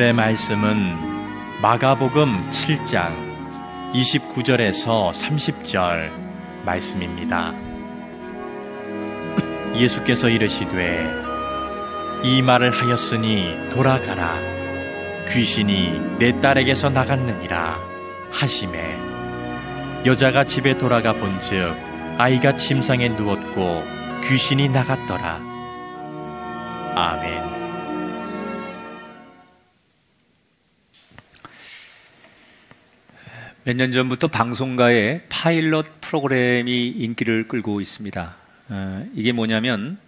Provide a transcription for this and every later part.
오늘의 말씀은 마가복음 7장 29절에서 30절 말씀입니다. 예수께서 이르시되 이 말을 하였으니 돌아가라, 귀신이 내 딸에게서 나갔느니라 하시매, 여자가 집에 돌아가 본즉 아이가 침상에 누웠고 귀신이 나갔더라. 아멘. 몇 년 전부터 방송가에 파일럿 프로그램이 인기를 끌고 있습니다. 이게 뭐냐면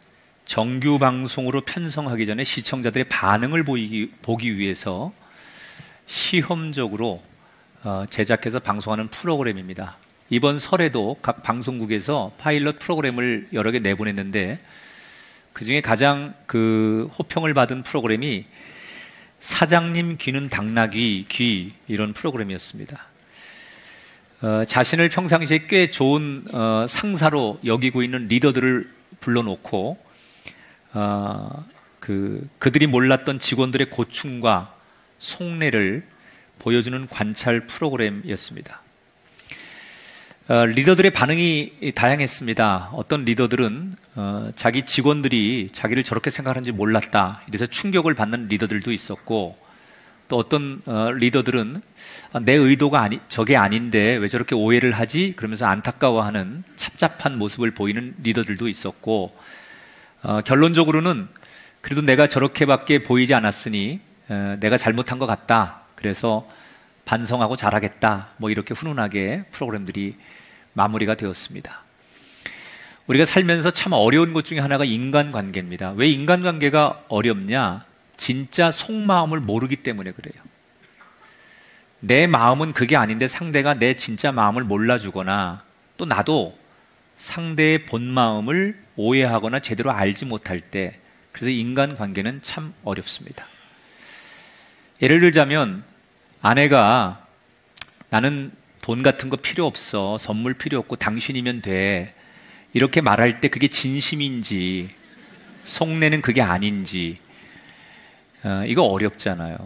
정규 방송으로 편성하기 전에 시청자들의 반응을 보기 위해서 시험적으로 제작해서 방송하는 프로그램입니다. 이번 설에도 각 방송국에서 파일럿 프로그램을 여러 개 내보냈는데, 그중에 가장 호평을 받은 프로그램이 사장님 귀는 당나귀 귀, 이런 프로그램이었습니다. 자신을 평상시에 꽤 좋은 상사로 여기고 있는 리더들을 불러놓고 그들이 몰랐던 직원들의 고충과 속내를 보여주는 관찰 프로그램이었습니다. 리더들의 반응이 다양했습니다. 어떤 리더들은 자기 직원들이 자기를 저렇게 생각하는지 몰랐다, 이래서 충격을 받는 리더들도 있었고, 또 어떤 리더들은 내 의도가 저게 아닌데 왜 저렇게 오해를 하지? 그러면서 안타까워하는 찹찹한 모습을 보이는 리더들도 있었고, 결론적으로는 그래도 내가 저렇게밖에 보이지 않았으니 내가 잘못한 것 같다, 그래서 반성하고 잘하겠다, 이렇게 훈훈하게 프로그램들이 마무리가 되었습니다. 우리가 살면서 참 어려운 것 중에 하나가 인간관계입니다. 왜 인간관계가 어렵냐? 진짜 속마음을 모르기 때문에 그래요. 내 마음은 그게 아닌데 상대가 내 진짜 마음을 몰라주거나, 또 나도 상대의 본 마음을 오해하거나 제대로 알지 못할 때, 그래서 인간관계는 참 어렵습니다. 예를 들자면 아내가 나는 돈 같은 거 필요 없어, 선물 필요 없고 당신이면 돼, 이렇게 말할 때 그게 진심인지 속내는 그게 아닌지, 이거 어렵잖아요.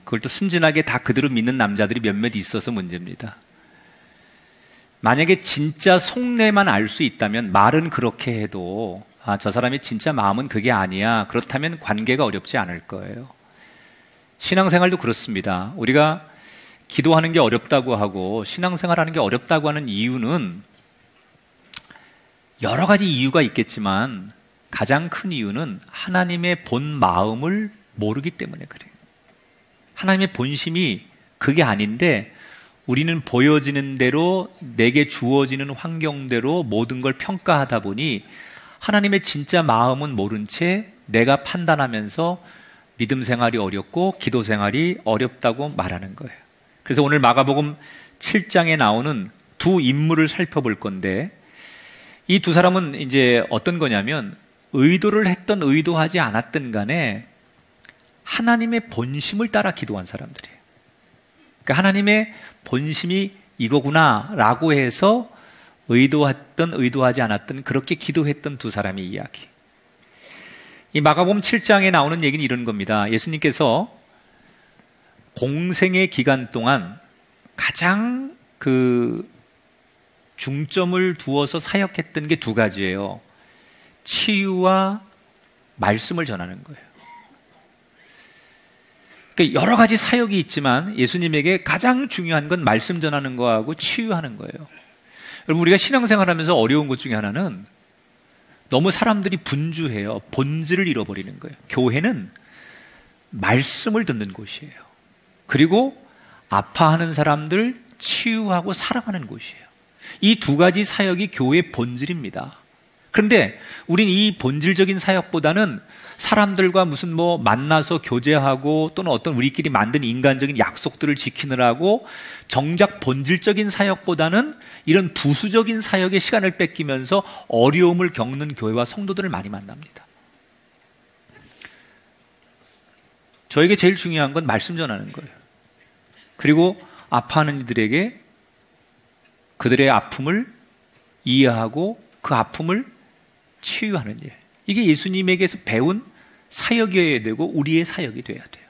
그걸 또 순진하게 다 그대로 믿는 남자들이 몇몇 있어서 문제입니다. 만약에 진짜 속내만 알 수 있다면 말은 그렇게 해도 저 사람의 진짜 마음은 그게 아니야, 그렇다면 관계가 어렵지 않을 거예요. 신앙생활도 그렇습니다. 우리가 기도하는 게 어렵다고 하고 신앙생활하는 게 어렵다고 하는 이유는 여러 가지 이유가 있겠지만 가장 큰 이유는 하나님의 본 마음을 모르기 때문에 그래요. 하나님의 본심이 그게 아닌데 우리는 보여지는 대로, 내게 주어지는 환경대로 모든 걸 평가하다 보니 하나님의 진짜 마음은 모른 채 내가 판단하면서 믿음 생활이 어렵고 기도 생활이 어렵다고 말하는 거예요. 그래서 오늘 마가복음 7장에 나오는 두 인물을 살펴볼 건데, 이 두 사람은 이제 어떤 거냐면 의도를 했던 의도하지 않았던 간에 하나님의 본심을 따라 기도한 사람들이에요. 그러니까 하나님의 본심이 이거구나 라고 해서 의도했던 의도하지 않았던 그렇게 기도했던 두 사람의 이야기. 이 마가복음 7장에 나오는 얘기는 이런 겁니다. 예수님께서 공생의 기간 동안 가장 중점을 두어서 사역했던 게 두 가지예요. 치유와 말씀을 전하는 거예요. 그러니까 여러 가지 사역이 있지만 예수님에게 가장 중요한 건 말씀 전하는 거하고 치유하는 거예요. 여러분, 우리가 신앙생활하면서 어려운 것 중에 하나는 너무 사람들이 분주해요. 본질을 잃어버리는 거예요. 교회는 말씀을 듣는 곳이에요. 그리고 아파하는 사람들 치유하고 사랑하는 곳이에요. 이 두 가지 사역이 교회의 본질입니다. 그런데 우린 이 본질적인 사역보다는 사람들과 무슨 만나서 교제하고 또는 어떤 우리끼리 만든 인간적인 약속들을 지키느라고 정작 본질적인 사역보다는 이런 부수적인 사역에 시간을 뺏기면서 어려움을 겪는 교회와 성도들을 많이 만납니다. 저에게 제일 중요한 건 말씀 전하는 거예요. 그리고 아파하는 이들에게 그들의 아픔을 이해하고 그 아픔을 치유하는 일. 이게 예수님에게서 배운 사역이어야 되고 우리의 사역이 돼야 돼요.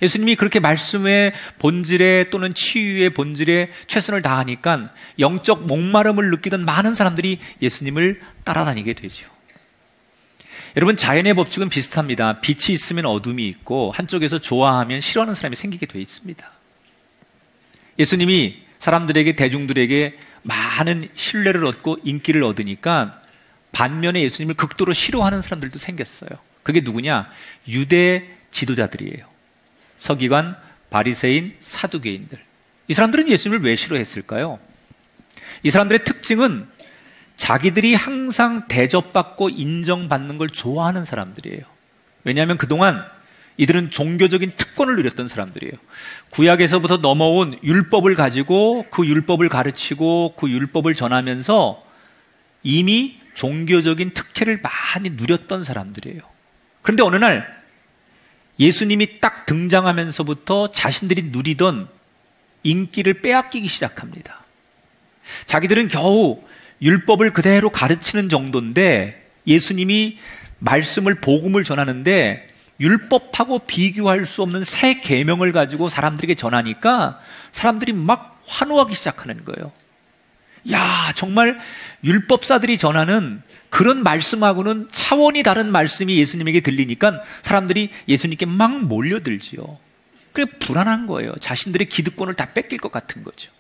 예수님이 그렇게 말씀의 본질에 또는 치유의 본질에 최선을 다하니까 영적 목마름을 느끼던 많은 사람들이 예수님을 따라다니게 되죠. 여러분, 자연의 법칙은 비슷합니다. 빛이 있으면 어둠이 있고 한쪽에서 좋아하면 싫어하는 사람이 생기게 되어 있습니다. 예수님이 사람들에게, 대중들에게 많은 신뢰를 얻고 인기를 얻으니까 반면에 예수님을 극도로 싫어하는 사람들도 생겼어요. 그게 누구냐? 유대 지도자들이에요. 서기관, 바리새인, 사두개인들. 이 사람들은 예수님을 왜 싫어했을까요? 이 사람들의 특징은 자기들이 항상 대접받고 인정받는 걸 좋아하는 사람들이에요. 왜냐하면 그동안 이들은 종교적인 특권을 누렸던 사람들이에요. 구약에서부터 넘어온 율법을 가지고 그 율법을 가르치고 그 율법을 전하면서 이미 종교적인 특혜를 많이 누렸던 사람들이에요. 그런데 어느 날 예수님이 딱 등장하면서부터 자신들이 누리던 인기를 빼앗기기 시작합니다. 자기들은 겨우 율법을 그대로 가르치는 정도인데 예수님이 말씀을, 복음을 전하는데 율법하고 비교할 수 없는 새 계명을 가지고 사람들에게 전하니까 사람들이 막 환호하기 시작하는 거예요. 야, 정말 율법사들이 전하는 그런 말씀하고는 차원이 다른 말씀이 예수님에게 들리니까 사람들이 예수님께 막 몰려들지요. 그래, 불안한 거예요. 자신들의 기득권을 다 뺏길 것 같은 거죠.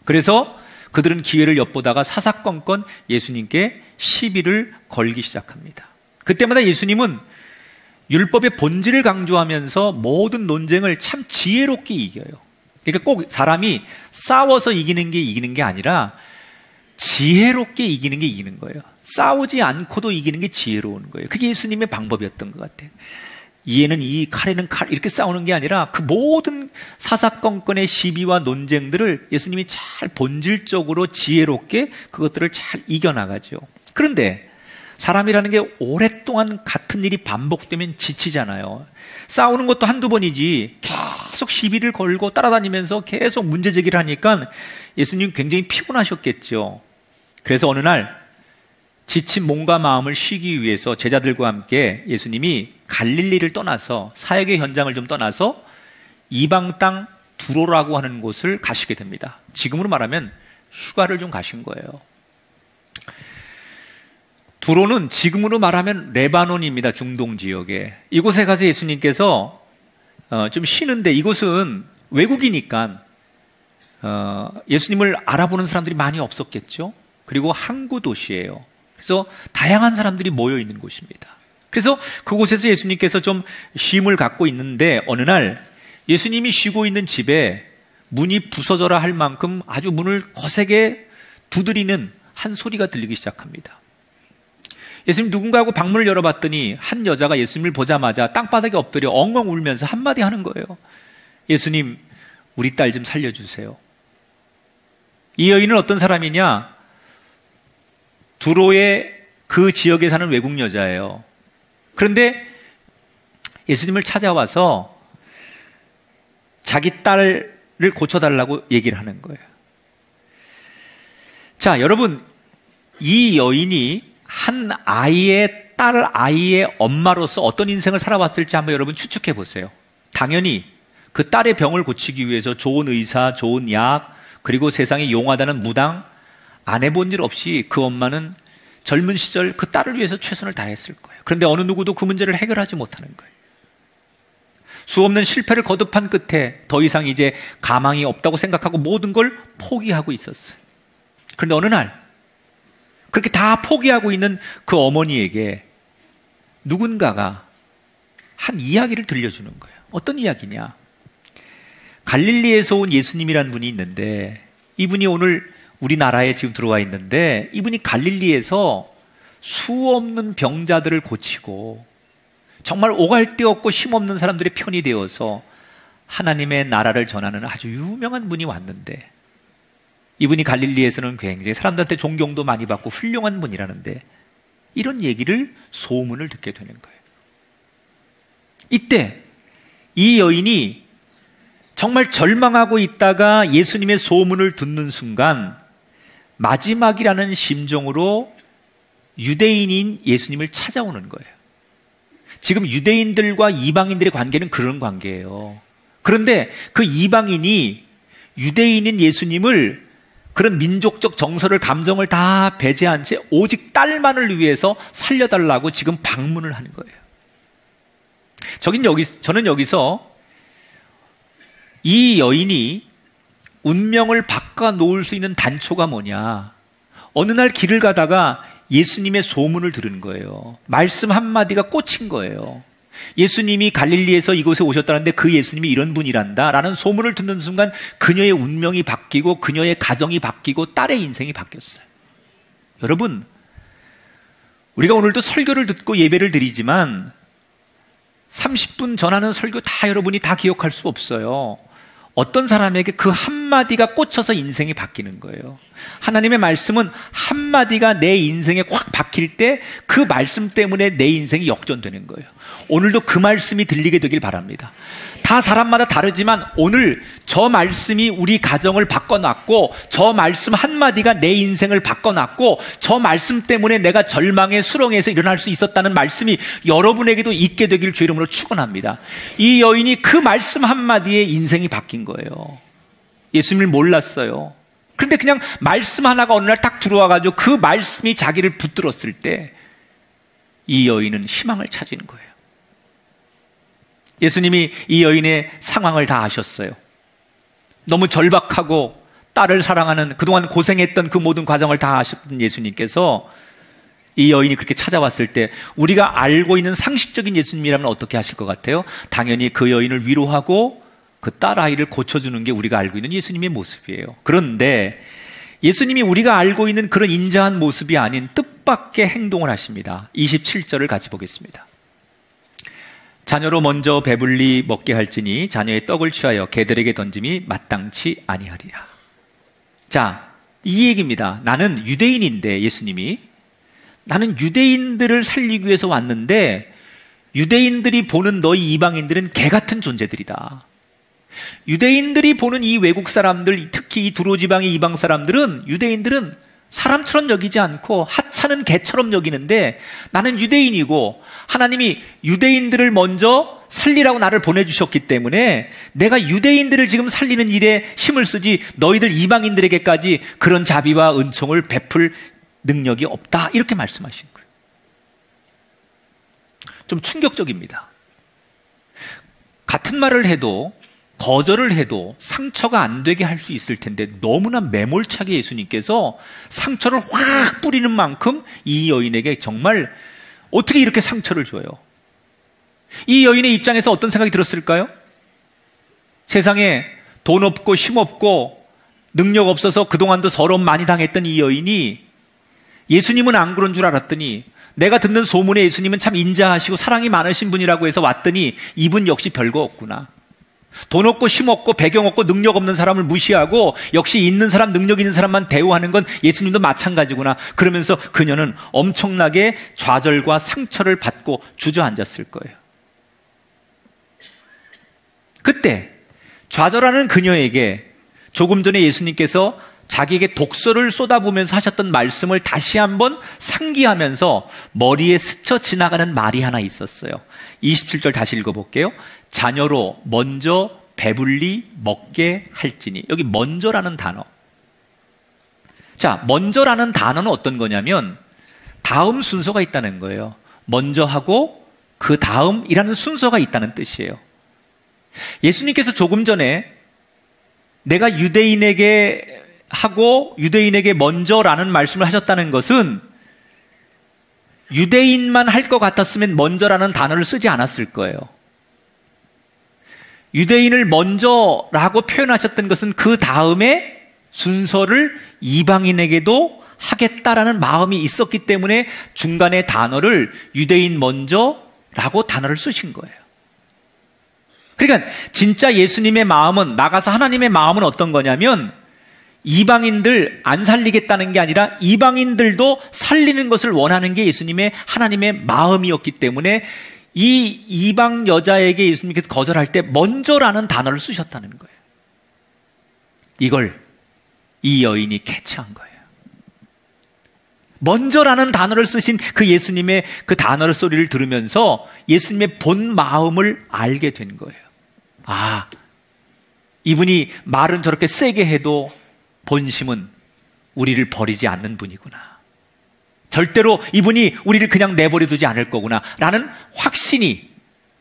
그래서 그들은 기회를 엿보다가 사사건건 예수님께 시비를 걸기 시작합니다. 그때마다 예수님은 율법의 본질을 강조하면서 모든 논쟁을 참 지혜롭게 이겨요. 그러니까 꼭 사람이 싸워서 이기는 게 아니라 지혜롭게 이기는 게 이기는 거예요. 싸우지 않고도 이기는 게 지혜로운 거예요. 그게 예수님의 방법이었던 것 같아요. 이에는 이, 칼에는 칼, 이렇게 싸우는 게 아니라 그 모든 사사건건의 시비와 논쟁들을 예수님이 잘 본질적으로 지혜롭게 그것들을 잘 이겨나가죠. 그런데 사람이라는 게 오랫동안 같은 일이 반복되면 지치잖아요. 싸우는 것도 한두 번이지 계속 시비를 걸고 따라다니면서 계속 문제 제기를 하니까 예수님 굉장히 피곤하셨겠죠. 그래서 어느 날 지친 몸과 마음을 쉬기 위해서 제자들과 함께 예수님이 갈릴리를 떠나서, 사역의 현장을 좀 떠나서 이방 땅 두로라고 하는 곳을 가시게 됩니다. 지금으로 말하면 휴가를 좀 가신 거예요. 두로는 지금으로 말하면 레바논입니다. 중동 지역에. 이곳에 가서 예수님께서 좀 쉬는데, 이곳은 외국이니까 예수님을 알아보는 사람들이 많이 없었겠죠. 그리고 항구 도시예요. 그래서 다양한 사람들이 모여 있는 곳입니다. 그래서 그곳에서 예수님께서 좀 쉼을 갖고 있는데 어느 날 예수님이 쉬고 있는 집에 문이 부서져라 할 만큼 아주 문을 거세게 두드리는 한 소리가 들리기 시작합니다. 예수님 누군가하고 방문을 열어봤더니 한 여자가 예수님을 보자마자 땅바닥에 엎드려 엉엉 울면서 한마디 하는 거예요. 예수님, 우리 딸 좀 살려주세요. 이 여인은 어떤 사람이냐? 두로의 그 지역에 사는 외국 여자예요. 그런데 예수님을 찾아와서 자기 딸을 고쳐달라고 얘기를 하는 거예요. 자, 여러분, 이 여인이 한 아이의 딸, 아이의 엄마로서 어떤 인생을 살아왔을지 한번 여러분 추측해 보세요. 당연히 그 딸의 병을 고치기 위해서 좋은 의사, 좋은 약, 그리고 세상에 용하다는 무당 안 해본 일 없이 그 엄마는 젊은 시절 그 딸을 위해서 최선을 다했을 거예요. 그런데 어느 누구도 그 문제를 해결하지 못하는 거예요. 수없는 실패를 거듭한 끝에 더 이상 이제 가망이 없다고 생각하고 모든 걸 포기하고 있었어요. 그런데 어느 날 그렇게 다 포기하고 있는 그 어머니에게 누군가가 한 이야기를 들려주는 거예요. 어떤 이야기냐? 갈릴리에서 온 예수님이라는 분이 있는데 이분이 오늘 우리나라에 지금 들어와 있는데 이분이 갈릴리에서 수없는 병자들을 고치고 정말 오갈 데 없고 힘없는 사람들의 편이 되어서 하나님의 나라를 전하는 아주 유명한 분이 왔는데 이분이 갈릴리에서는 굉장히 사람들한테 존경도 많이 받고 훌륭한 분이라는데 이런 얘기를 소문을 듣게 되는 거예요. 이때 이 여인이 정말 절망하고 있다가 예수님의 소문을 듣는 순간 마지막이라는 심정으로 유대인인 예수님을 찾아오는 거예요. 지금 유대인들과 이방인들의 관계는 그런 관계예요. 그런데 그 이방인이 유대인인 예수님을 그런 민족적 정서를, 감정을 다 배제한 채 오직 딸만을 위해서 살려달라고 지금 방문을 하는 거예요. 저는 여기서 이 여인이 운명을 바꿔놓을 수 있는 단초가 뭐냐. 어느 날 길을 가다가 예수님의 소문을 들은 거예요. 말씀 한마디가 꽂힌 거예요. 예수님이 갈릴리에서 이곳에 오셨다는데 그 예수님이 이런 분이란다 라는 소문을 듣는 순간 그녀의 운명이 바뀌고 그녀의 가정이 바뀌고 딸의 인생이 바뀌었어요. 여러분, 우리가 오늘도 설교를 듣고 예배를 드리지만 30분 전하는 설교 다 여러분이 다 기억할 수 없어요. 어떤 사람에게 그 한마디가 꽂혀서 인생이 바뀌는 거예요. 하나님의 말씀은 한마디가 내 인생에 확 박힐 때 그 말씀 때문에 내 인생이 역전되는 거예요. 오늘도 그 말씀이 들리게 되길 바랍니다. 다 사람마다 다르지만 오늘 저 말씀이 우리 가정을 바꿔놨고, 저 말씀 한마디가 내 인생을 바꿔놨고, 저 말씀 때문에 내가 절망의 수렁에서 일어날 수 있었다는 말씀이 여러분에게도 있게 되길 주 이름으로 축원합니다. 이 여인이 그 말씀 한마디에 인생이 바뀐 거예요. 예수님을 몰랐어요. 그런데 그냥 말씀 하나가 어느 날 딱 들어와가지고 그 말씀이 자기를 붙들었을 때 이 여인은 희망을 찾은 거예요. 예수님이 이 여인의 상황을 다 아셨어요. 너무 절박하고 딸을 사랑하는, 그동안 고생했던 그 모든 과정을 다 아셨던 예수님께서 이 여인이 그렇게 찾아왔을 때 우리가 알고 있는 상식적인 예수님이라면 어떻게 하실 것 같아요? 당연히 그 여인을 위로하고 그 딸아이를 고쳐주는 게 우리가 알고 있는 예수님의 모습이에요. 그런데 예수님이 우리가 알고 있는 그런 인자한 모습이 아닌 뜻밖의 행동을 하십니다. 27절을 같이 보겠습니다. 자녀로 먼저 배불리 먹게 할지니 자녀의 떡을 취하여 개들에게 던짐이 마땅치 아니하리라. 자, 이 얘기입니다. 나는 유대인인데, 예수님이 나는 유대인들을 살리기 위해서 왔는데 유대인들이 보는 너희 이방인들은 개 같은 존재들이다. 유대인들이 보는 이 외국 사람들, 특히 이 두로 지방의 이방 사람들은, 유대인들은 사람처럼 여기지 않고 하찮은 개처럼 여기는데 나는 유대인이고 하나님이 유대인들을 먼저 살리라고 나를 보내주셨기 때문에 내가 유대인들을 지금 살리는 일에 힘을 쓰지 너희들 이방인들에게까지 그런 자비와 은총을 베풀 능력이 없다, 이렇게 말씀하신 거예요. 좀 충격적입니다. 같은 말을 해도, 거절을 해도 상처가 안 되게 할 수 있을 텐데 너무나 매몰차게 예수님께서 상처를 확 뿌리는 만큼 이 여인에게 정말 어떻게 이렇게 상처를 줘요? 이 여인의 입장에서 어떤 생각이 들었을까요? 세상에 돈 없고 힘 없고 능력 없어서 그동안도 서러움 많이 당했던 이 여인이 예수님은 안 그런 줄 알았더니, 내가 듣는 소문에 예수님은 참 인자하시고 사랑이 많으신 분이라고 해서 왔더니 이분 역시 별거 없구나. 돈 없고 힘 없고 배경 없고 능력 없는 사람을 무시하고 역시 있는 사람, 능력 있는 사람만 대우하는 건 예수님도 마찬가지구나. 그러면서 그녀는 엄청나게 좌절과 상처를 받고 주저앉았을 거예요. 그때 좌절하는 그녀에게 조금 전에 예수님께서 자기에게 독서를 쏟아부으면서 하셨던 말씀을 다시 한번 상기하면서 머리에 스쳐 지나가는 말이 하나 있었어요. 27절 다시 읽어볼게요. 자녀로 먼저 배불리 먹게 할지니. 여기 먼저라는 단어. 자, 먼저라는 단어는 어떤 거냐면 다음 순서가 있다는 거예요. 먼저 하고 그 다음이라는 순서가 있다는 뜻이에요. 예수님께서 조금 전에 내가 유대인에게 하고 유대인에게 먼저라는 말씀을 하셨다는 것은 유대인만 할 것 같았으면 먼저라는 단어를 쓰지 않았을 거예요. 유대인을 먼저라고 표현하셨던 것은 그 다음에 순서를 이방인에게도 하겠다라는 마음이 있었기 때문에 중간에 단어를 유대인 먼저라고 단어를 쓰신 거예요. 그러니까 진짜 예수님의 마음은, 나가서 하나님의 마음은 어떤 거냐면 이방인들 안 살리겠다는 게 아니라 이방인들도 살리는 것을 원하는 게 예수님의, 하나님의 마음이었기 때문에 이 이방 여자에게 예수님께서 거절할 때 먼저라는 단어를 쓰셨다는 거예요. 이걸 이 여인이 캐치한 거예요. 먼저라는 단어를 쓰신 그 예수님의 그 단어의 소리를 들으면서 예수님의 본 마음을 알게 된 거예요. 아, 이분이 말은 저렇게 세게 해도 본심은 우리를 버리지 않는 분이구나. 절대로 이분이 우리를 그냥 내버려 두지 않을 거구나 라는 확신이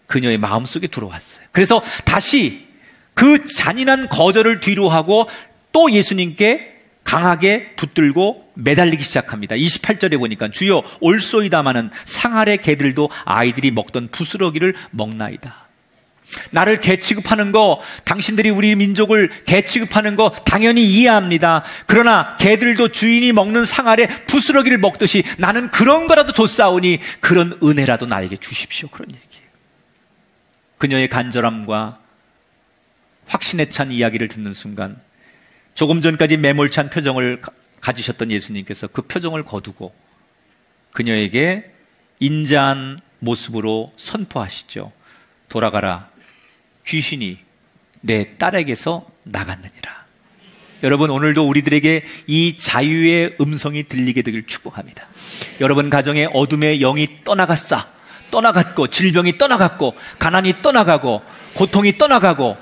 그녀의 마음속에 들어왔어요. 그래서 다시 그 잔인한 거절을 뒤로하고 또 예수님께 강하게 붙들고 매달리기 시작합니다. 28절에 보니까 주여 올소이다마는 상아래 개들도 아이들이 먹던 부스러기를 먹나이다. 나를 개 취급하는 거, 당신들이 우리 민족을 개 취급하는 거 당연히 이해합니다. 그러나 개들도 주인이 먹는 상아래 부스러기를 먹듯이 나는 그런 거라도 줬사오니 그런 은혜라도 나에게 주십시오. 그런 얘기예요. 그녀의 간절함과 확신에 찬 이야기를 듣는 순간 조금 전까지 매몰찬 표정을 가지셨던 예수님께서 그 표정을 거두고 그녀에게 인자한 모습으로 선포하시죠. 돌아가라. 귀신이 내 딸에게서 나갔느니라. 여러분, 오늘도 우리들에게 이 자유의 음성이 들리게 되길 축복합니다. 여러분 가정에 어둠의 영이 떠나갔고 질병이 떠나갔고 가난이 떠나가고 고통이 떠나가고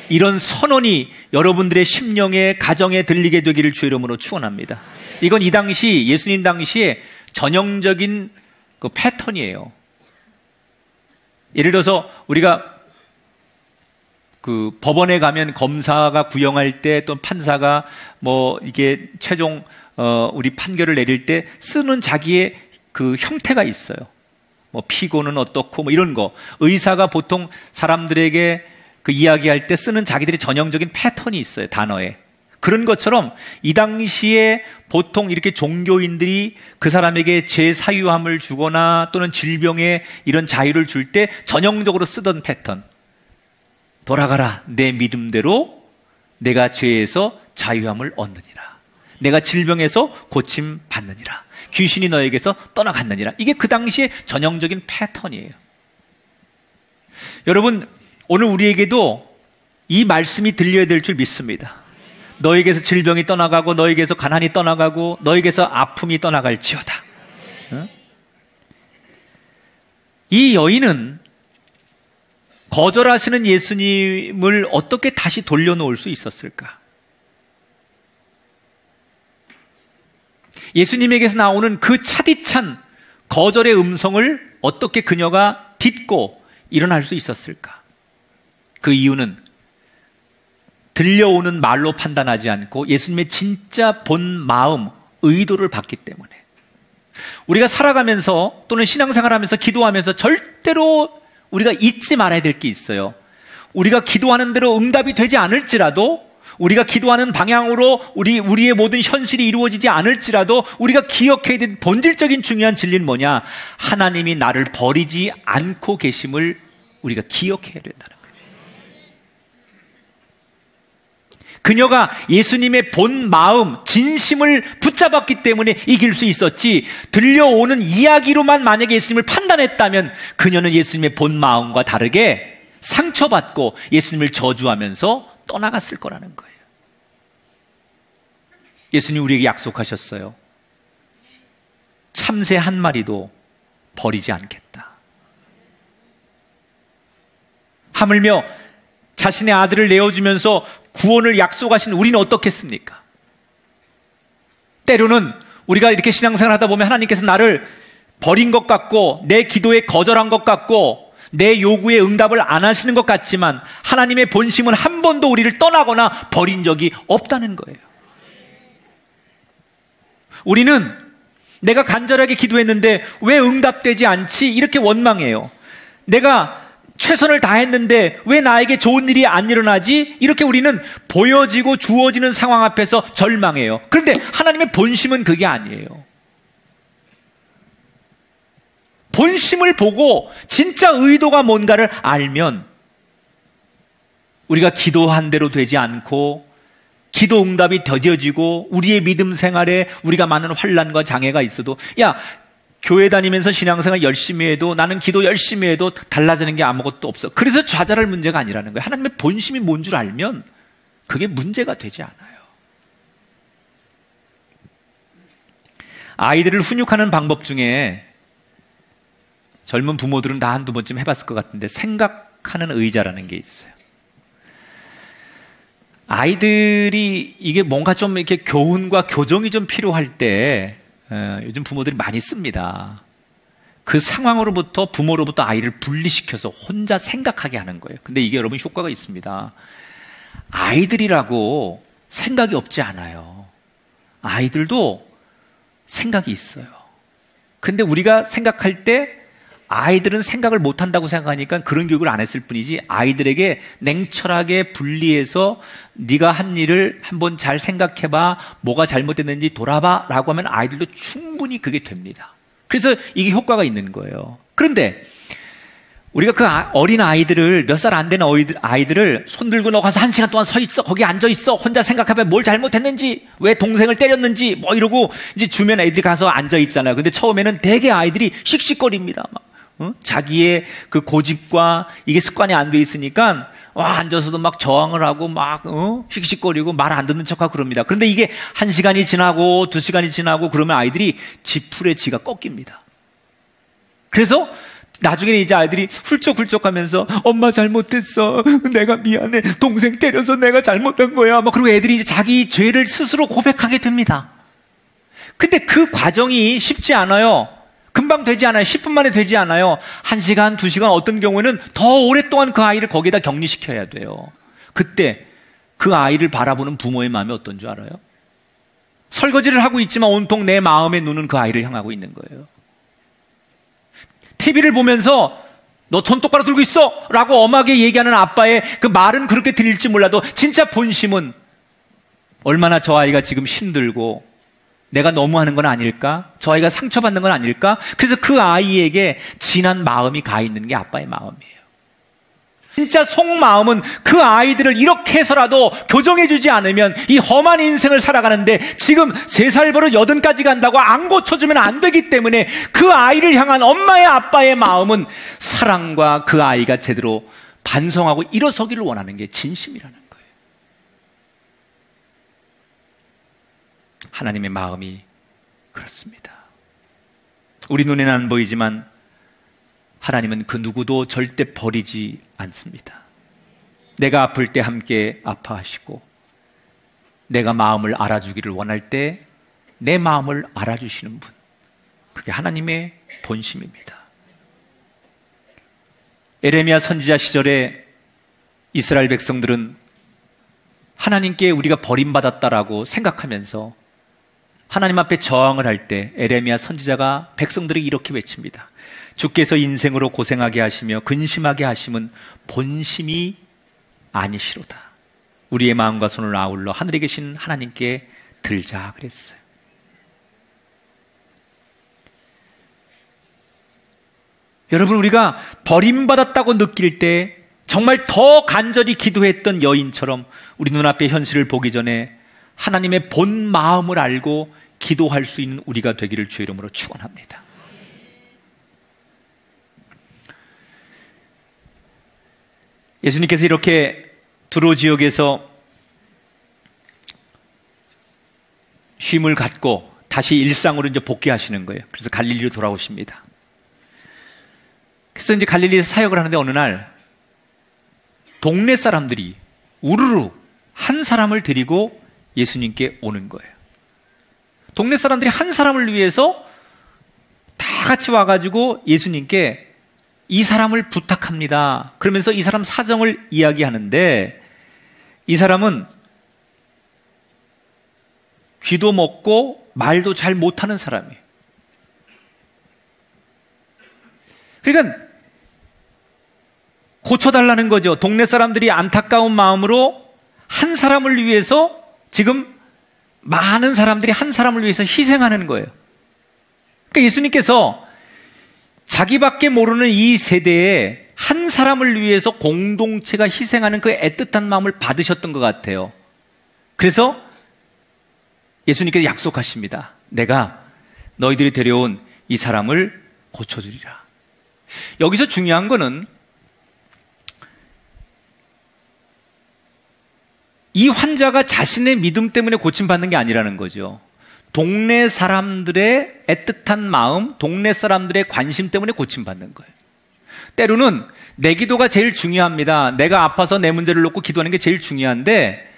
이런 선언이 여러분들의 심령에 가정에 들리게 되기를 주의 이름으로 축원합니다. 이건 이 당시 예수님 당시에 전형적인 그 패턴이에요. 예를 들어서 우리가 그 법원에 가면 검사가 구형할 때 또 판사가 뭐 이게 최종 우리 판결을 내릴 때 쓰는 자기의 그 형태가 있어요. 뭐 피고는 어떻고 뭐 이런 거. 의사가 보통 사람들에게 그 이야기할 때 쓰는 자기들이 전형적인 패턴이 있어요. 단어에. 그런 것처럼 이 당시에 보통 이렇게 종교인들이 그 사람에게 제사유함을 주거나 또는 질병에 이런 자유를 줄 때 전형적으로 쓰던 패턴. 돌아가라. 내 믿음대로 내가 죄에서 자유함을 얻느니라. 내가 질병에서 고침 받느니라. 귀신이 너에게서 떠나갔느니라. 이게 그 당시의 전형적인 패턴이에요. 여러분, 오늘 우리에게도 이 말씀이 들려야 될 줄 믿습니다. 너에게서 질병이 떠나가고 너에게서 가난이 떠나가고 너에게서 아픔이 떠나갈지어다. 이 여인은 거절하시는 예수님을 어떻게 다시 돌려놓을 수 있었을까? 예수님에게서 나오는 그 차디찬 거절의 음성을 어떻게 그녀가 딛고 일어날 수 있었을까? 그 이유는 들려오는 말로 판단하지 않고 예수님의 진짜 본 마음, 의도를 봤기 때문에. 우리가 살아가면서 또는 신앙생활하면서 기도하면서 절대로 우리가 잊지 말아야 될 게 있어요. 우리가 기도하는 대로 응답이 되지 않을지라도, 우리가 기도하는 방향으로 우리의 모든 현실이 이루어지지 않을지라도 우리가 기억해야 될 본질적인 중요한 진리는 뭐냐? 하나님이 나를 버리지 않고 계심을 우리가 기억해야 된다는 거예요. 그녀가 예수님의 본 마음, 진심을 붙잡았기 때문에 이길 수 있었지, 들려오는 이야기로만 만약에 예수님을 판단했다면 그녀는 예수님의 본 마음과 다르게 상처받고 예수님을 저주하면서 떠나갔을 거라는 거예요. 예수님 우리에게 약속하셨어요. 참새 한 마리도 버리지 않겠다. 하물며 자신의 아들을 내어주면서 구원을 약속하신 우리는 어떻겠습니까? 때로는 우리가 이렇게 신앙생활 하다 보면 하나님께서 나를 버린 것 같고 내 기도에 거절한 것 같고 내 요구에 응답을 안 하시는 것 같지만 하나님의 본심은 한 번도 우리를 떠나거나 버린 적이 없다는 거예요. 우리는 내가 간절하게 기도했는데 왜 응답되지 않지? 이렇게 원망해요. 내가 최선을 다했는데 왜 나에게 좋은 일이 안 일어나지? 이렇게 우리는 보여지고 주어지는 상황 앞에서 절망해요. 그런데 하나님의 본심은 그게 아니에요. 본심을 보고 진짜 의도가 뭔가를 알면 우리가 기도한 대로 되지 않고 기도 응답이 더뎌지고 우리의 믿음 생활에 우리가 많은 환난과 장애가 있어도, 야, 교회 다니면서 신앙생활 열심히 해도 나는 기도 열심히 해도 달라지는 게 아무것도 없어. 그래서 좌절할 문제가 아니라는 거예요. 하나님의 본심이 뭔 줄 알면 그게 문제가 되지 않아요. 아이들을 훈육하는 방법 중에 젊은 부모들은 다 한두 번쯤 해봤을 것 같은데 생각하는 의자라는 게 있어요. 아이들이 이게 뭔가 좀 이렇게 교훈과 교정이 좀 필요할 때 요즘 부모들이 많이 씁니다. 그 상황으로부터 부모로부터 아이를 분리시켜서 혼자 생각하게 하는 거예요. 근데 이게 여러분 효과가 있습니다. 아이들이라고 생각이 없지 않아요. 아이들도 생각이 있어요. 근데 우리가 생각할 때 아이들은 생각을 못한다고 생각하니까 그런 교육을 안 했을 뿐이지, 아이들에게 냉철하게 분리해서 네가 한 일을 한번 잘 생각해봐, 뭐가 잘못됐는지 돌아봐 라고 하면 아이들도 충분히 그게 됩니다. 그래서 이게 효과가 있는 거예요. 그런데 우리가 그 어린 아이들을, 몇 살 안 되는 아이들을 손들고 너 가서 1시간 동안 서 있어, 거기 앉아 있어, 혼자 생각해봐, 뭘 잘못했는지, 왜 동생을 때렸는지 뭐 이러고 이제 주변 애들이 가서 앉아 있잖아요. 근데 처음에는 되게 아이들이 씩씩거립니다. 막 자기의 그 고집과 이게 습관이 안 돼 있으니까 앉아서도 막 저항을 하고 막 씩씩거리고 말 안 듣는 척하고 그럽니다. 그런데 이게 1시간이 지나고 2시간이 지나고 그러면 아이들이 지풀에 지가 꺾입니다. 그래서 나중에는 이제 아이들이 훌쩍훌쩍하면서 엄마 잘못했어, 내가 미안해, 동생 때려서 내가 잘못한 거야, 막 그리고 애들이 이제 자기 죄를 스스로 고백하게 됩니다. 근데 그 과정이 쉽지 않아요. 금방 되지 않아요. 10분 만에 되지 않아요. 1시간, 2시간, 어떤 경우에는 더 오랫동안 그 아이를 거기에다 격리시켜야 돼요. 그때 그 아이를 바라보는 부모의 마음이 어떤 줄 알아요? 설거지를 하고 있지만 온통 내 마음의 눈은 그 아이를 향하고 있는 거예요. TV를 보면서 너 손 똑바로 들고 있어! 라고 엄하게 얘기하는 아빠의 그 말은 그렇게 들릴지 몰라도 진짜 본심은 얼마나 저 아이가 지금 힘들고 내가 너무하는 건 아닐까? 저 아이가 상처받는 건 아닐까? 그래서 그 아이에게 진한 마음이 가 있는 게 아빠의 마음이에요. 진짜 속마음은 그 아이들을 이렇게 해서라도 교정해주지 않으면 이 험한 인생을 살아가는데 지금 3살 버릇 80까지 간다고 안 고쳐주면 안 되기 때문에 그 아이를 향한 엄마의 아빠의 마음은 사랑과 그 아이가 제대로 반성하고 일어서기를 원하는 게 진심이라는 거예요. 하나님의 마음이 그렇습니다. 우리 눈에는 안 보이지만 하나님은 그 누구도 절대 버리지 않습니다. 내가 아플 때 함께 아파하시고 내가 마음을 알아주기를 원할 때 내 마음을 알아주시는 분, 그게 하나님의 본심입니다. 에레미야 선지자 시절에 이스라엘 백성들은 하나님께 우리가 버림받았다라고 생각하면서 하나님 앞에 저항을 할 때 에레미야 선지자가 백성들에게 이렇게 외칩니다. 주께서 인생으로 고생하게 하시며 근심하게 하심은 본심이 아니시로다. 우리의 마음과 손을 아울러 하늘에 계신 하나님께 들자 그랬어요. 여러분, 우리가 버림받았다고 느낄 때 정말 더 간절히 기도했던 여인처럼 우리 눈앞의 현실을 보기 전에 하나님의 본 마음을 알고 기도할 수 있는 우리가 되기를 주의 이름으로 축원합니다. 예수님께서 이렇게 두로 지역에서 쉼을 갖고 다시 일상으로 이제 복귀하시는 거예요. 그래서 갈릴리로 돌아오십니다. 그래서 이제 갈릴리에서 사역을 하는데 어느 날 동네 사람들이 우르르 한 사람을 데리고 예수님께 오는 거예요. 동네 사람들이 한 사람을 위해서 다 같이 와가지고 예수님께 이 사람을 부탁합니다. 그러면서 이 사람 사정을 이야기하는데 이 사람은 귀도 먹고 말도 잘 못하는 사람이에요. 그러니까 고쳐달라는 거죠. 동네 사람들이 안타까운 마음으로 한 사람을 위해서 지금 많은 사람들이 한 사람을 위해서 희생하는 거예요. 그러니까 예수님께서 자기밖에 모르는 이 세대에 한 사람을 위해서 공동체가 희생하는 그 애틋한 마음을 받으셨던 것 같아요. 그래서 예수님께서 약속하십니다. 내가 너희들이 데려온 이 사람을 고쳐주리라. 여기서 중요한 거는 이 환자가 자신의 믿음 때문에 고침받는 게 아니라는 거죠. 동네 사람들의 애틋한 마음, 동네 사람들의 관심 때문에 고침받는 거예요. 때로는 내 기도가 제일 중요합니다. 내가 아파서 내 문제를 놓고 기도하는 게 제일 중요한데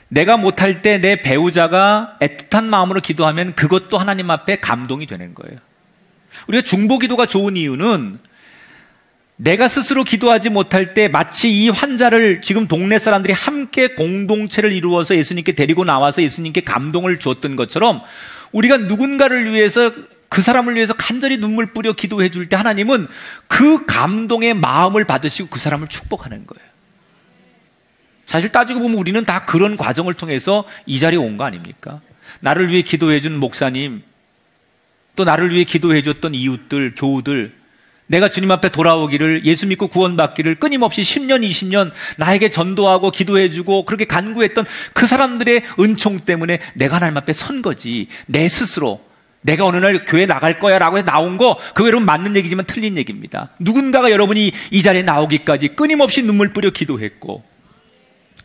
내가 못할 때 내 배우자가 애틋한 마음으로 기도하면 그것도 하나님 앞에 감동이 되는 거예요. 우리가 중보기도가 좋은 이유는 내가 스스로 기도하지 못할 때 마치 이 환자를 지금 동네 사람들이 함께 공동체를 이루어서 예수님께 데리고 나와서 예수님께 감동을 주었던 것처럼 우리가 누군가를 위해서 그 사람을 위해서 간절히 눈물 뿌려 기도해 줄 때 하나님은 그 감동의 마음을 받으시고 그 사람을 축복하는 거예요. 사실 따지고 보면 우리는 다 그런 과정을 통해서 이 자리에 온 거 아닙니까? 나를 위해 기도해 준 목사님, 또 나를 위해 기도해 줬던 이웃들, 교우들, 내가 주님 앞에 돌아오기를, 예수 믿고 구원받기를 끊임없이 10년, 20년 나에게 전도하고 기도해주고 그렇게 간구했던 그 사람들의 은총 때문에 내가 하나님 앞에 선 거지. 내 스스로 내가 어느 날 교회 나갈 거야 라고 해서 나온 거, 그거 여러분 맞는 얘기지만 틀린 얘기입니다. 누군가가 여러분이 이 자리에 나오기까지 끊임없이 눈물 뿌려 기도했고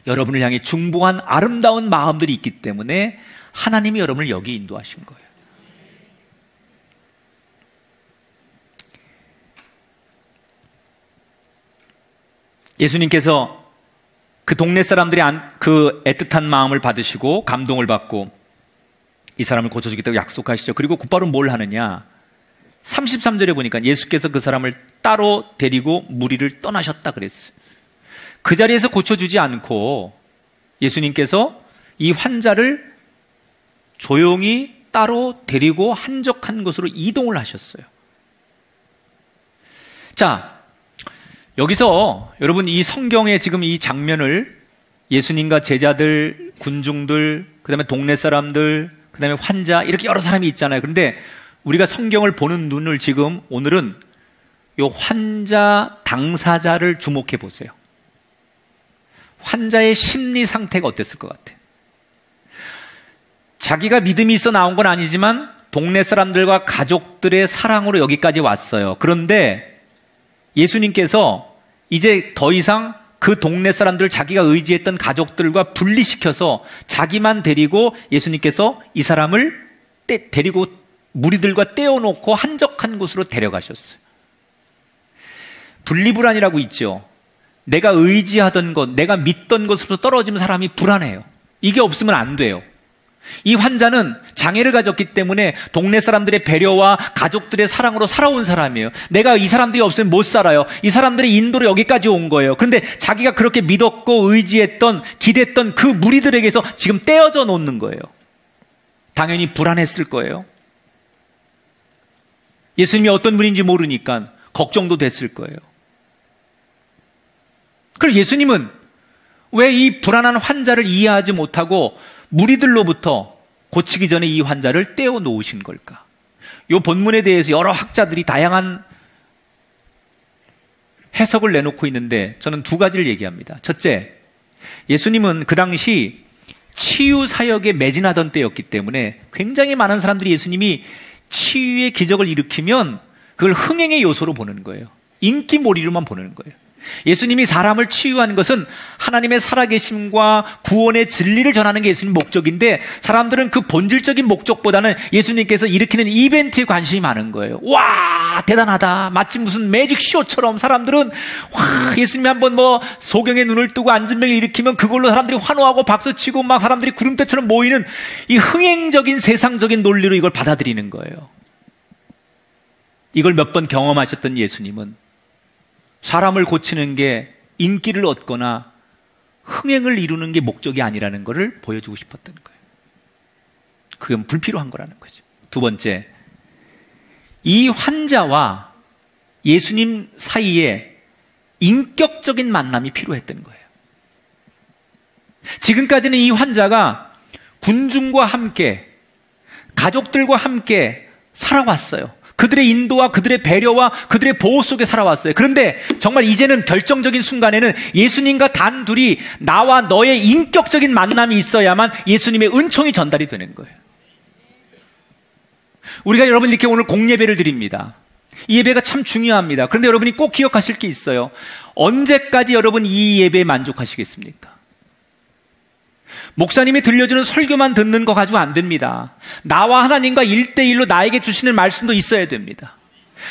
여러분을 향해 중보한 아름다운 마음들이 있기 때문에 하나님이 여러분을 여기 인도하신 거예요. 예수님께서 그 동네 사람들이 그 애틋한 마음을 받으시고 감동을 받고 이 사람을 고쳐주겠다고 약속하시죠. 그리고 곧바로 뭘 하느냐? 33절에 보니까 예수께서 그 사람을 따로 데리고 무리를 떠나셨다 그랬어요. 그 자리에서 고쳐주지 않고 예수님께서 이 환자를 조용히 따로 데리고 한적한 곳으로 이동을 하셨어요. 자, 여기서 여러분 이 성경의 지금 이 장면을 예수님과 제자들, 군중들, 그 다음에 동네 사람들, 그 다음에 환자, 이렇게 여러 사람이 있잖아요. 그런데 우리가 성경을 보는 눈을 지금 오늘은 이 환자 당사자를 주목해 보세요. 환자의 심리 상태가 어땠을 것 같아요? 자기가 믿음이 있어 나온 건 아니지만 동네 사람들과 가족들의 사랑으로 여기까지 왔어요. 그런데 예수님께서 이제 더 이상 그 동네 사람들, 자기가 의지했던 가족들과 분리시켜서 자기만 데리고 예수님께서 이 사람을 데리고 무리들과 떼어놓고 한적한 곳으로 데려가셨어요. 분리불안이라고 있죠. 내가 의지하던 것, 내가 믿던 것으로 떨어지면 사람이 불안해요. 이게 없으면 안 돼요. 이 환자는 장애를 가졌기 때문에 동네 사람들의 배려와 가족들의 사랑으로 살아온 사람이에요. 내가 이 사람들이 없으면 못 살아요. 이 사람들이 인도로 여기까지 온 거예요. 그런데 자기가 그렇게 믿었고 의지했던, 기댔던 그 무리들에게서 지금 떼어져 놓는 거예요. 당연히 불안했을 거예요. 예수님이 어떤 분인지 모르니까 걱정도 됐을 거예요. 그럼 예수님은 왜 이 불안한 환자를 이해하지 못하고 무리들로부터 고치기 전에 이 환자를 떼어 놓으신 걸까? 이 본문에 대해서 여러 학자들이 다양한 해석을 내놓고 있는데 저는 두 가지를 얘기합니다. 첫째, 예수님은 그 당시 치유 사역에 매진하던 때였기 때문에 굉장히 많은 사람들이 예수님이 치유의 기적을 일으키면 그걸 흥행의 요소로 보는 거예요. 인기몰이로만 보는 거예요. 예수님이 사람을 치유하는 것은 하나님의 살아계심과 구원의 진리를 전하는 게 예수님 목적인데 사람들은 그 본질적인 목적보다는 예수님께서 일으키는 이벤트에 관심이 많은 거예요. 와, 대단하다. 마치 무슨 매직쇼처럼 사람들은 와, 예수님이 한번 뭐 소경의 눈을 뜨고 앉은 병을 일으키면 그걸로 사람들이 환호하고 박수치고 막 사람들이 구름대처럼 모이는 이 흥행적인 세상적인 논리로 이걸 받아들이는 거예요. 이걸 몇 번 경험하셨던 예수님은 사람을 고치는 게 인기를 얻거나 흥행을 이루는 게 목적이 아니라는 것을 보여주고 싶었던 거예요. 그건 불필요한 거라는 거죠. 두 번째, 이 환자와 예수님 사이에 인격적인 만남이 필요했던 거예요. 지금까지는 이 환자가 군중과 함께, 가족들과 함께 살아왔어요. 그들의 인도와 그들의 배려와 그들의 보호 속에 살아왔어요. 그런데 정말 이제는 결정적인 순간에는 예수님과 단둘이 나와 너의 인격적인 만남이 있어야만 예수님의 은총이 전달이 되는 거예요. 우리가 여러분 이렇게 오늘 공예배를 드립니다. 이 예배가 참 중요합니다. 그런데 여러분이 꼭 기억하실 게 있어요. 언제까지 여러분 이 예배에 만족하시겠습니까? 목사님이 들려주는 설교만 듣는 거 가지고 안 됩니다. 나와 하나님과 1대1로 나에게 주시는 말씀도 있어야 됩니다.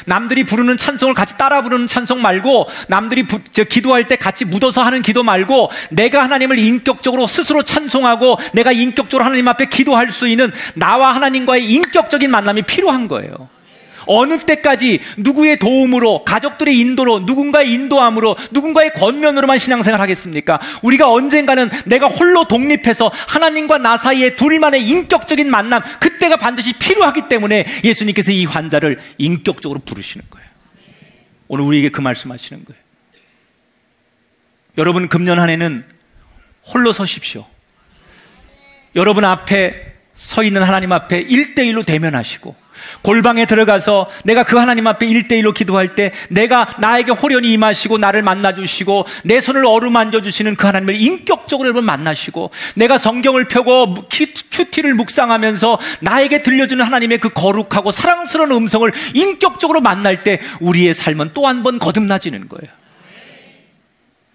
남들이 부르는 찬송을 같이 따라 부르는 찬송 말고, 남들이 기도할 때 같이 묻어서 하는 기도 말고, 내가 하나님을 인격적으로 스스로 찬송하고 내가 인격적으로 하나님 앞에 기도할 수 있는 나와 하나님과의 인격적인 만남이 필요한 거예요. 어느 때까지 누구의 도움으로, 가족들의 인도로, 누군가의 인도함으로, 누군가의 권면으로만 신앙생활 하겠습니까? 우리가 언젠가는 내가 홀로 독립해서 하나님과 나 사이에 둘만의 인격적인 만남, 그때가 반드시 필요하기 때문에 예수님께서 이 환자를 인격적으로 부르시는 거예요. 오늘 우리에게 그 말씀하시는 거예요. 여러분, 금년 한 해는 홀로 서십시오. 여러분 앞에 서 있는 하나님 앞에 1대1로 대면하시고, 골방에 들어가서 내가 그 하나님 앞에 1대1로 기도할 때 내가 나에게 호련히 임하시고 나를 만나주시고 내 손을 어루만져 주시는 그 하나님을 인격적으로 여러분 만나시고, 내가 성경을 펴고 큐티를 묵상하면서 나에게 들려주는 하나님의 그 거룩하고 사랑스러운 음성을 인격적으로 만날 때 우리의 삶은 또 한 번 거듭나지는 거예요.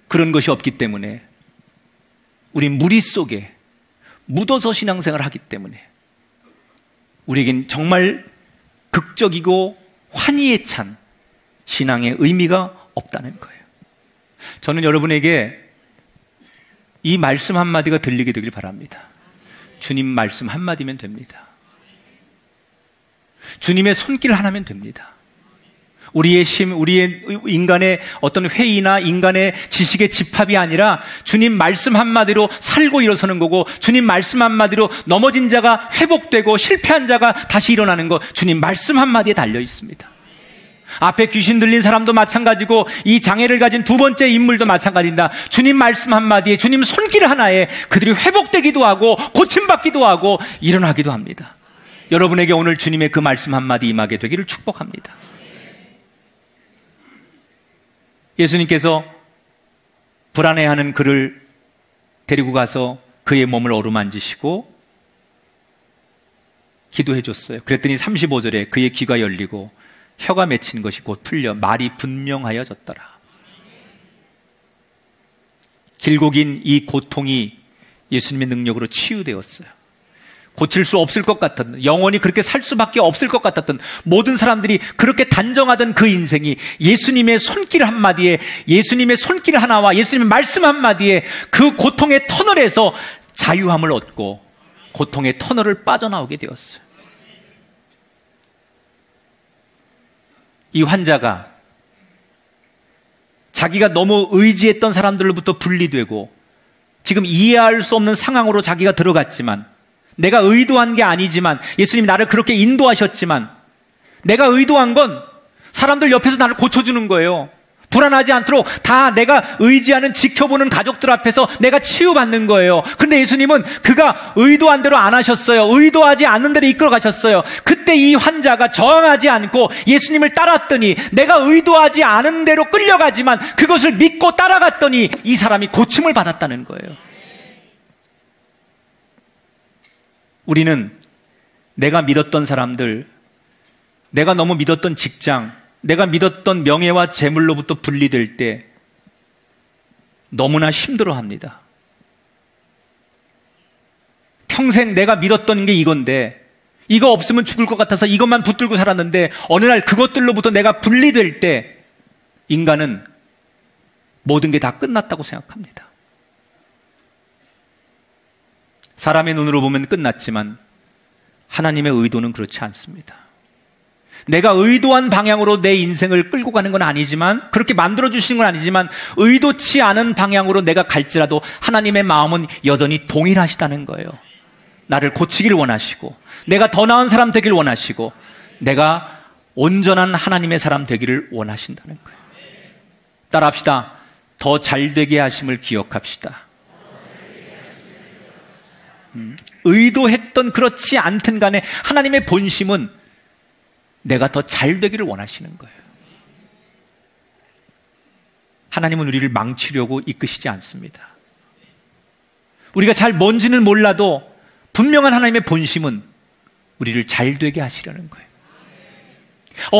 그런 것이 없기 때문에 우리 무리 속에 묻어서 신앙생활을 하기 때문에 우리에겐 정말 극적이고 환희에 찬 신앙의 의미가 없다는 거예요. 저는 여러분에게 이 말씀 한마디가 들리게 되길 바랍니다. 주님 말씀 한마디면 됩니다. 주님의 손길 하나면 됩니다. 우리의 우리의 인간의 어떤 회의나 인간의 지식의 집합이 아니라 주님 말씀 한마디로 살고 일어서는 거고, 주님 말씀 한마디로 넘어진 자가 회복되고 실패한 자가 다시 일어나는 거, 주님 말씀 한마디에 달려 있습니다. 앞에 귀신 들린 사람도 마찬가지고 이 장애를 가진 두 번째 인물도 마찬가지입니다. 주님 말씀 한마디에, 주님 손길 하나에 그들이 회복되기도 하고 고침받기도 하고 일어나기도 합니다. 여러분에게 오늘 주님의 그 말씀 한마디 임하게 되기를 축복합니다. 예수님께서 불안해하는 그를 데리고 가서 그의 몸을 어루만지시고 기도해 줬어요. 그랬더니 35절에 그의 귀가 열리고 혀가 맺힌 것이 곧 풀려 말이 분명하여졌더라. 길고 긴 이 고통이 예수님의 능력으로 치유되었어요. 고칠 수 없을 것 같았던, 영원히 그렇게 살 수밖에 없을 것 같았던, 모든 사람들이 그렇게 단정하던 그 인생이 예수님의 손길 한마디에, 예수님의 손길 하나와 예수님의 말씀 한마디에 그 고통의 터널에서 자유함을 얻고 고통의 터널을 빠져나오게 되었어요. 이 환자가 자기가 너무 의지했던 사람들로부터 분리되고 지금 이해할 수 없는 상황으로 자기가 들어갔지만, 내가 의도한 게 아니지만, 예수님이 나를 그렇게 인도하셨지만, 내가 의도한 건 사람들 옆에서 나를 고쳐주는 거예요. 불안하지 않도록 다 내가 의지하는, 지켜보는 가족들 앞에서 내가 치유받는 거예요. 그런데 예수님은 그가 의도한 대로 안 하셨어요. 의도하지 않는 대로 이끌어 가셨어요. 그때 이 환자가 저항하지 않고 예수님을 따랐더니, 내가 의도하지 않은 대로 끌려가지만 그것을 믿고 따라갔더니 이 사람이 고침을 받았다는 거예요. 우리는 내가 믿었던 사람들, 내가 너무 믿었던 직장, 내가 믿었던 명예와 재물로부터 분리될 때 너무나 힘들어합니다. 평생 내가 믿었던 게 이건데, 이거 없으면 죽을 것 같아서 이것만 붙들고 살았는데 어느 날 그것들로부터 내가 분리될 때 인간은 모든 게 다 끝났다고 생각합니다. 사람의 눈으로 보면 끝났지만 하나님의 의도는 그렇지 않습니다. 내가 의도한 방향으로 내 인생을 끌고 가는 건 아니지만, 그렇게 만들어주시는 건 아니지만, 의도치 않은 방향으로 내가 갈지라도 하나님의 마음은 여전히 동일하시다는 거예요. 나를 고치길 원하시고, 내가 더 나은 사람 되길 원하시고, 내가 온전한 하나님의 사람 되기를 원하신다는 거예요. 따라합시다. 더 잘되게 하심을 기억합시다. 의도했던 그렇지 않든 간에 하나님의 본심은 내가 더 잘되기를 원하시는 거예요. 하나님은 우리를 망치려고 이끄시지 않습니다. 우리가 잘 뭔지는 몰라도 분명한 하나님의 본심은 우리를 잘되게 하시려는 거예요.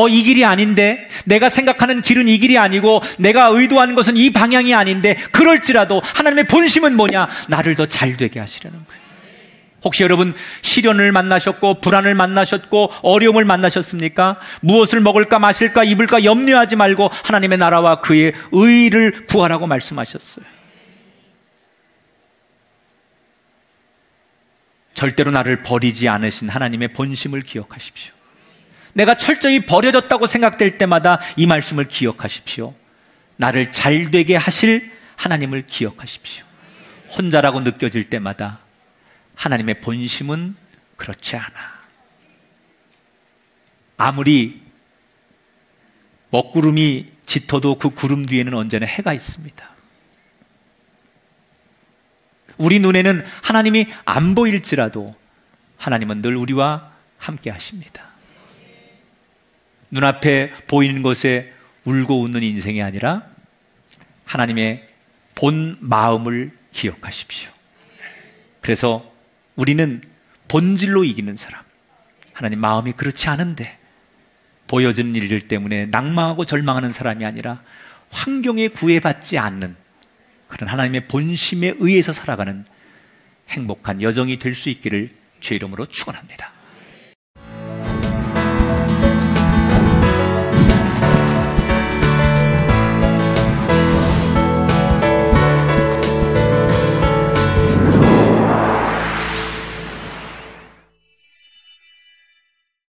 이 길이 아닌데, 내가 생각하는 길은 이 길이 아니고 내가 의도하는 것은 이 방향이 아닌데, 그럴지라도 하나님의 본심은 뭐냐? 나를 더 잘되게 하시려는 거예요. 혹시 여러분 시련을 만나셨고 불안을 만나셨고 어려움을 만나셨습니까? 무엇을 먹을까 마실까 입을까 염려하지 말고 하나님의 나라와 그의 의를 구하라고 말씀하셨어요. 절대로 나를 버리지 않으신 하나님의 본심을 기억하십시오. 내가 철저히 버려졌다고 생각될 때마다 이 말씀을 기억하십시오. 나를 잘되게 하실 하나님을 기억하십시오. 혼자라고 느껴질 때마다 하나님의 본심은 그렇지 않아. 아무리 먹구름이 짙어도 그 구름 뒤에는 언제나 해가 있습니다. 우리 눈에는 하나님이 안 보일지라도 하나님은 늘 우리와 함께 하십니다. 눈앞에 보이는 것에 울고 웃는 인생이 아니라 하나님의 본 마음을 기억하십시오. 그래서 우리는 본질로 이기는 사람, 하나님 마음이 그렇지 않은데 보여지는 일들 때문에 낙망하고 절망하는 사람이 아니라 환경에 구애받지 않는 그런 하나님의 본심에 의해서 살아가는 행복한 여정이 될 수 있기를 주의 이름으로 축원합니다.